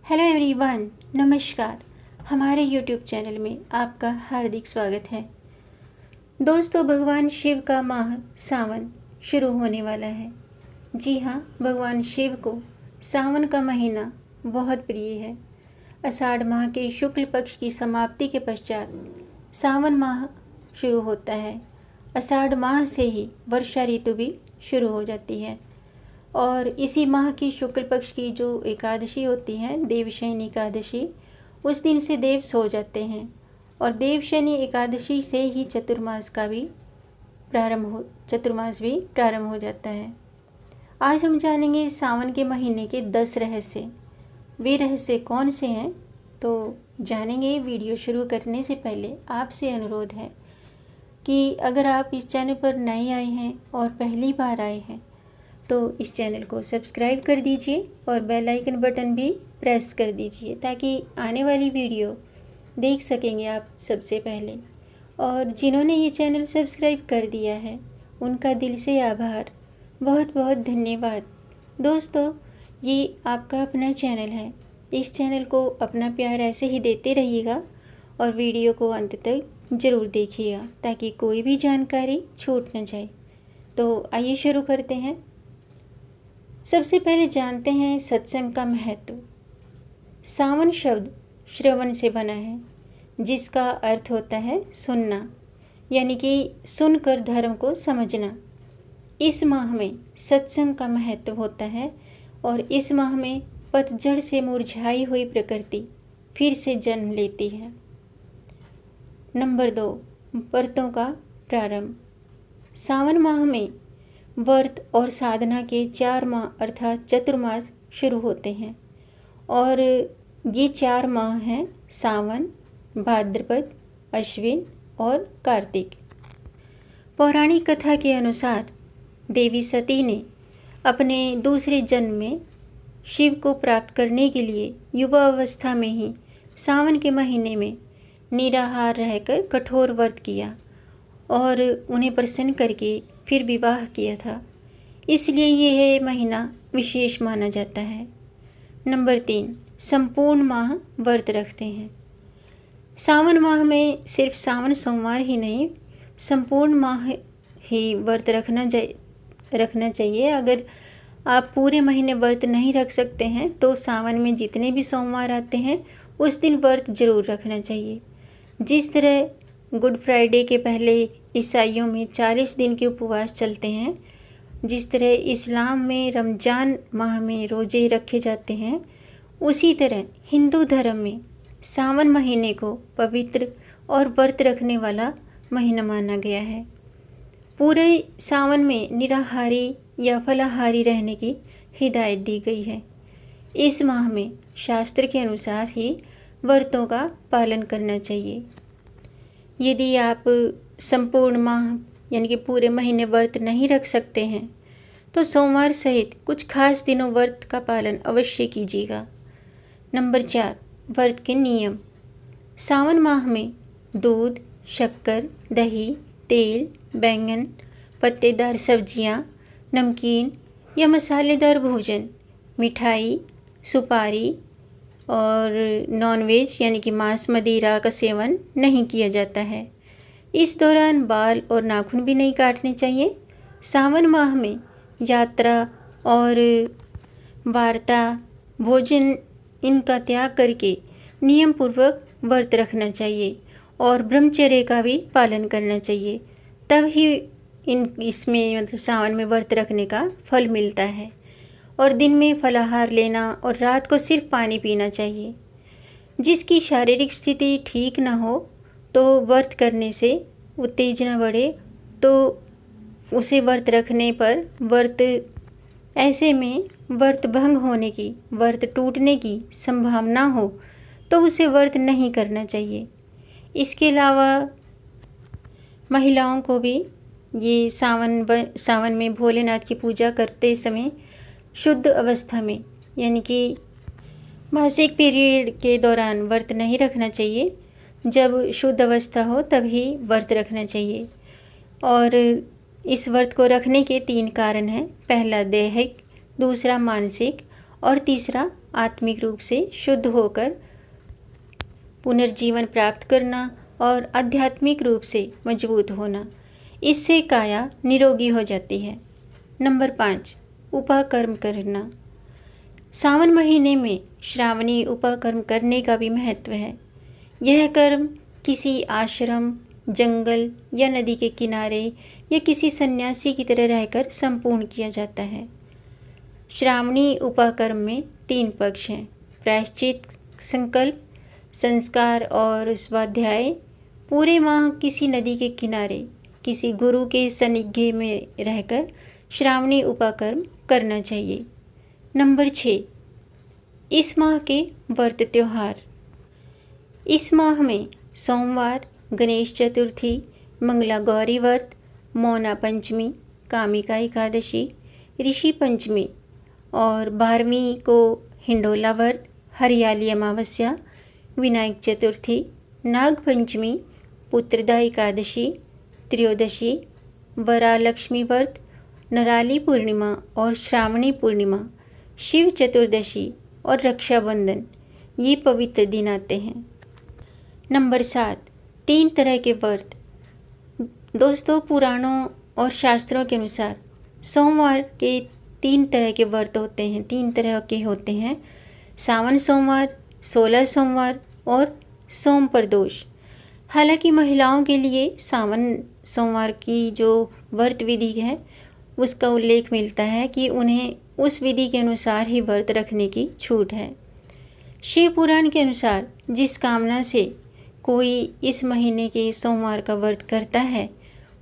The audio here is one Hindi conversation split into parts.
हेलो एवरीवन, नमस्कार। हमारे यूट्यूब चैनल में आपका हार्दिक स्वागत है। दोस्तों, भगवान शिव का माह सावन शुरू होने वाला है। जी हाँ, भगवान शिव को सावन का महीना बहुत प्रिय है। आषाढ़ माह के शुक्ल पक्ष की समाप्ति के पश्चात सावन माह शुरू होता है। आषाढ़ माह से ही वर्षा ऋतु भी शुरू हो जाती है और इसी माह की शुक्ल पक्ष की जो एकादशी होती है, देवशयनी एकादशी, उस दिन से देव सो जाते हैं और देवशयनी एकादशी से ही चतुर्मास भी प्रारंभ हो जाता है। आज हम जानेंगे सावन के महीने के 10 रहस्य। वे रहस्य कौन से हैं तो जानेंगे। वीडियो शुरू करने से पहले आपसे अनुरोध है कि अगर आप इस चैनल पर नए आए हैं और पहली बार आए हैं तो इस चैनल को सब्सक्राइब कर दीजिए और बेल आइकन बटन भी प्रेस कर दीजिए ताकि आने वाली वीडियो देख सकेंगे आप सबसे पहले। और जिन्होंने ये चैनल सब्सक्राइब कर दिया है उनका दिल से आभार, बहुत बहुत धन्यवाद। दोस्तों, ये आपका अपना चैनल है। इस चैनल को अपना प्यार ऐसे ही देते रहिएगा और वीडियो को अंत तक ज़रूर देखिएगा ताकि कोई भी जानकारी छूट न जाए। तो आइए शुरू करते हैं। सबसे पहले जानते हैं सत्संग का महत्व। सावन शब्द श्रवण से बना है, जिसका अर्थ होता है सुनना, यानी कि सुनकर धर्म को समझना। इस माह में सत्संग का महत्व होता है और इस माह में पतझड़ से मुरझाई हुई प्रकृति फिर से जन्म लेती है। नंबर 2, व्रतों का प्रारंभ। सावन माह में व्रत और साधना के 4 माह अर्थात चतुर्मास शुरू होते हैं और ये 4 माह हैं सावन, भाद्रपद, अश्विन और कार्तिक। पौराणिक कथा के अनुसार देवी सती ने अपने दूसरे जन्म में शिव को प्राप्त करने के लिए युवा अवस्था में ही सावन के महीने में निराहार रहकर कठोर व्रत किया और उन्हें प्रसन्न करके फिर विवाह किया था, इसलिए यह महीना विशेष माना जाता है। नंबर 3, संपूर्ण माह व्रत रखते हैं। सावन माह में सिर्फ सावन सोमवार ही नहीं, संपूर्ण माह ही व्रत रखना चाहिए। अगर आप पूरे महीने व्रत नहीं रख सकते हैं तो सावन में जितने भी सोमवार आते हैं उस दिन व्रत जरूर रखना चाहिए। जिस तरह गुड फ्राइडे के पहले ईसाइयों में 40 दिन के उपवास चलते हैं, जिस तरह इस्लाम में रमज़ान माह में रोज़े रखे जाते हैं, उसी तरह हिंदू धर्म में सावन महीने को पवित्र और व्रत रखने वाला महीना माना गया है। पूरे सावन में निराहारी या फलाहारी रहने की हिदायत दी गई है। इस माह में शास्त्र के अनुसार ही व्रतों का पालन करना चाहिए। यदि आप संपूर्ण माह यानी कि पूरे महीने व्रत नहीं रख सकते हैं तो सोमवार सहित कुछ खास दिनों व्रत का पालन अवश्य कीजिएगा। नंबर 4, व्रत के नियम। सावन माह में दूध, शक्कर, दही, तेल, बैंगन, पत्तेदार सब्जियां, नमकीन या मसालेदार भोजन, मिठाई, सुपारी और नॉनवेज यानी कि मांस मदिरा का सेवन नहीं किया जाता है। इस दौरान बाल और नाखून भी नहीं काटने चाहिए। सावन माह में यात्रा और वार्ता, भोजन इनका त्याग करके नियम पूर्वक व्रत रखना चाहिए और ब्रह्मचर्य का भी पालन करना चाहिए। तब ही इसमें सावन में व्रत रखने का फल मिलता है। और दिन में फलाहार लेना और रात को सिर्फ पानी पीना चाहिए। जिसकी शारीरिक स्थिति ठीक ना हो तो व्रत करने से उत्तेजना बढ़े तो उसे व्रत रखने पर ऐसे में व्रत भंग होने की, व्रत टूटने की संभावना हो तो उसे व्रत नहीं करना चाहिए। इसके अलावा महिलाओं को भी ये सावन में भोलेनाथ की पूजा करते समय शुद्ध अवस्था में यानी कि मासिक पीरियड के दौरान व्रत नहीं रखना चाहिए। जब शुद्ध अवस्था हो तभी व्रत रखना चाहिए। और इस व्रत को रखने के 3 कारण हैं। पहला दैहिक, दूसरा मानसिक और तीसरा आत्मिक रूप से शुद्ध होकर पुनर्जीवन प्राप्त करना और आध्यात्मिक रूप से मजबूत होना। इससे काया निरोगी हो जाती है। नंबर 5, उपाकर्म करना। सावन महीने में श्रावणी उपाकर्म करने का भी महत्व है। यह कर्म किसी आश्रम, जंगल या नदी के किनारे या किसी सन्यासी की तरह रहकर संपूर्ण किया जाता है। श्रावणी उपाकर्म में 3 पक्ष हैं: प्रायश्चित, संकल्प, संस्कार और स्वाध्याय। पूरे माह किसी नदी के किनारे किसी गुरु के सानिध्य में रहकर श्रावणी उपाकर्म करना चाहिए। नंबर 6, इस माह के व्रत त्योहार। इस माह में सोमवार, गणेश चतुर्थी, मंगला गौरी व्रत, मौना पंचमी, कामिका एकादशी, ऋषि पंचमी और 12वीं को हिंडोला व्रत, हरियाली अमावस्या, विनायक चतुर्थी, नाग पंचमी, पुत्रदा एकादशी, त्रयोदशी, वरालक्ष्मी व्रत, नराली पूर्णिमा और श्रावणी पूर्णिमा, शिव चतुर्दशी और रक्षाबंधन ये पवित्र दिन आते हैं। नंबर 7, 3 तरह के व्रत। दोस्तों, पुराणों और शास्त्रों के अनुसार सोमवार के 3 तरह के व्रत होते हैं, 3 तरह के होते हैं: सावन सोमवार, 16 सोमवार और सोम प्रदोष। हालांकि महिलाओं के लिए सावन सोमवार की जो व्रत विधि है उसका उल्लेख मिलता है कि उन्हें उस विधि के अनुसार ही व्रत रखने की छूट है। शिव पुराण के अनुसार जिस कामना से कोई इस महीने के सोमवार का व्रत करता है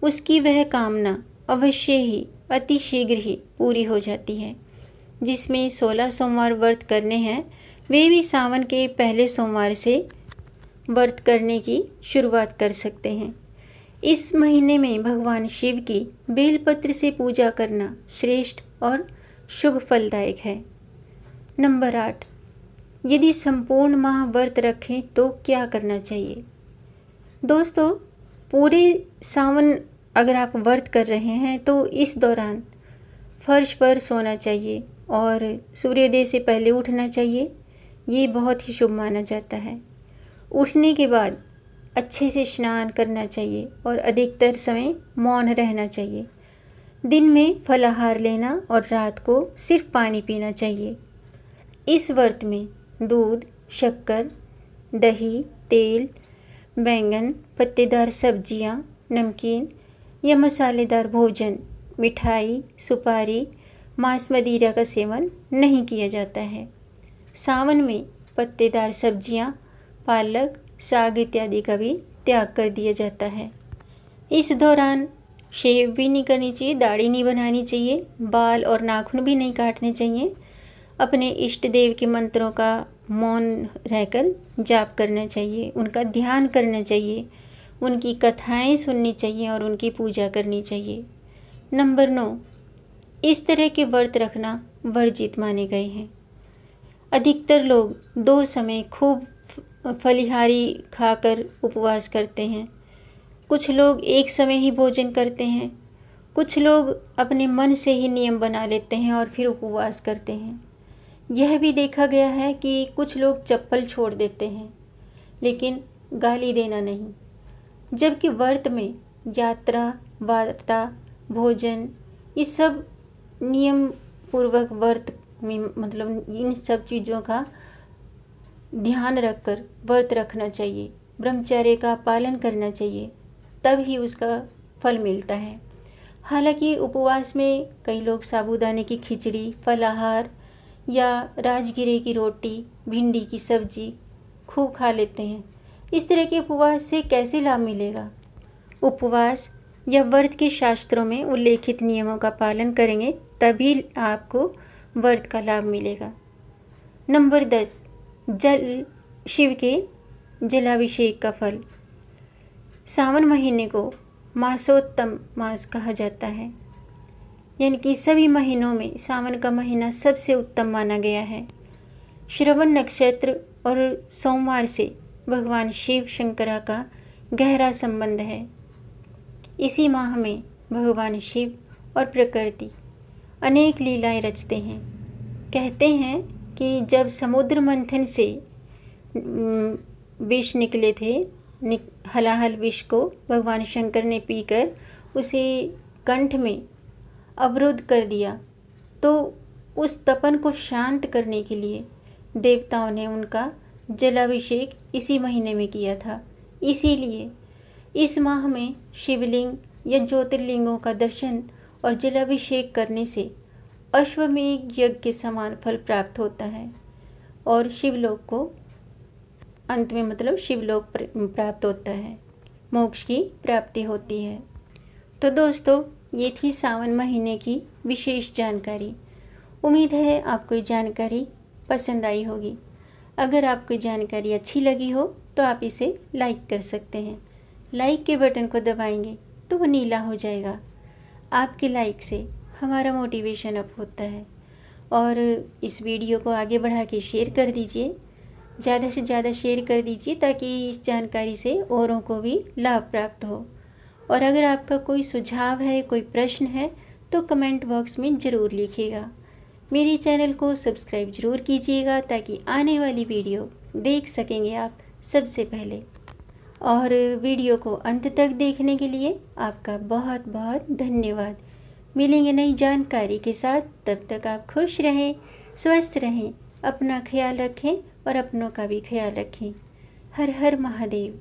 उसकी वह कामना अवश्य ही अति शीघ्र ही पूरी हो जाती है। जिसमें 16 सोमवार व्रत करने हैं वे भी सावन के पहले सोमवार से व्रत करने की शुरुआत कर सकते हैं। इस महीने में भगवान शिव की बेलपत्र से पूजा करना श्रेष्ठ और शुभ फलदायक है। नंबर 8, यदि संपूर्ण माह व्रत रखें तो क्या करना चाहिए? दोस्तों, पूरे सावन अगर आप व्रत कर रहे हैं तो इस दौरान फर्श पर सोना चाहिए और सूर्योदय से पहले उठना चाहिए। ये बहुत ही शुभ माना जाता है। उठने के बाद अच्छे से स्नान करना चाहिए और अधिकतर समय मौन रहना चाहिए। दिन में फलाहार लेना और रात को सिर्फ पानी पीना चाहिए। इस व्रत में दूध, शक्कर, दही, तेल, बैंगन, पत्तेदार सब्जियां, नमकीन या मसालेदार भोजन, मिठाई, सुपारी, मांस मदिरा का सेवन नहीं किया जाता है। सावन में पत्तेदार सब्जियां, पालक, साग इत्यादि का भी त्याग कर दिया जाता है। इस दौरान शेव भी नहीं करनी चाहिए, दाढ़ी नहीं बनानी चाहिए, बाल और नाखून भी नहीं काटने चाहिए। अपने इष्ट देव के मंत्रों का मौन रहकर जाप करना चाहिए, उनका ध्यान करना चाहिए, उनकी कथाएं सुननी चाहिए और उनकी पूजा करनी चाहिए। नंबर 9, इस तरह के व्रत रखना वर्जित माने गए हैं। अधिकतर लोग 2 समय खूब फलिहारी खाकर उपवास करते हैं। कुछ लोग एक समय ही भोजन करते हैं। कुछ लोग अपने मन से ही नियम बना लेते हैं और फिर उपवास करते हैं। यह भी देखा गया है कि कुछ लोग चप्पल छोड़ देते हैं लेकिन गाली देना नहीं। जबकि व्रत में यात्रा, वार्ता, भोजन, इस सब नियम पूर्वक व्रत में मतलब इन सब चीज़ों का ध्यान रखकर व्रत रखना चाहिए, ब्रह्मचर्य का पालन करना चाहिए, तब ही उसका फल मिलता है। हालांकि उपवास में कई लोग साबूदाने की खिचड़ी, फलाहार या राजगिरे की रोटी, भिंडी की सब्जी खूब खा लेते हैं। इस तरह के उपवास से कैसे लाभ मिलेगा? उपवास या व्रत के शास्त्रों में उल्लेखित नियमों का पालन करेंगे तभी आपको व्रत का लाभ मिलेगा। नंबर 10, जल शिव के जलाभिषेक का फल। सावन महीने को मासोत्तम मास कहा जाता है, यानी कि सभी महीनों में सावन का महीना सबसे उत्तम माना गया है। श्रवण नक्षत्र और सोमवार से भगवान शिव शंकरा का गहरा संबंध है। इसी माह में भगवान शिव और प्रकृति अनेक लीलाएं रचते हैं। कहते हैं कि जब समुद्र मंथन से विष निकले थे, हलाहल विष को भगवान शंकर ने पीकर उसे कंठ में अवरुद्ध कर दिया, तो उस तपन को शांत करने के लिए देवताओं ने उनका जलाभिषेक इसी महीने में किया था। इसीलिए इस माह में शिवलिंग या ज्योतिर्लिंगों का दर्शन और जलाभिषेक करने से अश्वमेध यज्ञ के समान फल प्राप्त होता है और शिवलोक को अंत में मतलब शिवलोक प्राप्त होता है, मोक्ष की प्राप्ति होती है। तो दोस्तों, ये थी सावन महीने की विशेष जानकारी। उम्मीद है आपको ये जानकारी पसंद आई होगी। अगर आपको जानकारी अच्छी लगी हो तो आप इसे लाइक कर सकते हैं। लाइक के बटन को दबाएंगे तो वो नीला हो जाएगा। आपके लाइक से हमारा मोटिवेशन अप होता है। और इस वीडियो को आगे बढ़ा के शेयर कर दीजिए, ज़्यादा से ज़्यादा शेयर कर दीजिए ताकि इस जानकारी से औरों को भी लाभ प्राप्त हो। और अगर आपका कोई सुझाव है, कोई प्रश्न है तो कमेंट बॉक्स में ज़रूर लिखिएगा। मेरे चैनल को सब्सक्राइब ज़रूर कीजिएगा ताकि आने वाली वीडियो देख सकेंगे आप सबसे पहले। और वीडियो को अंत तक देखने के लिए आपका बहुत बहुत धन्यवाद। मिलेंगे नई जानकारी के साथ, तब तक आप खुश रहें, स्वस्थ रहें, अपना ख्याल रखें और अपनों का भी ख्याल रखें। हर हर महादेव।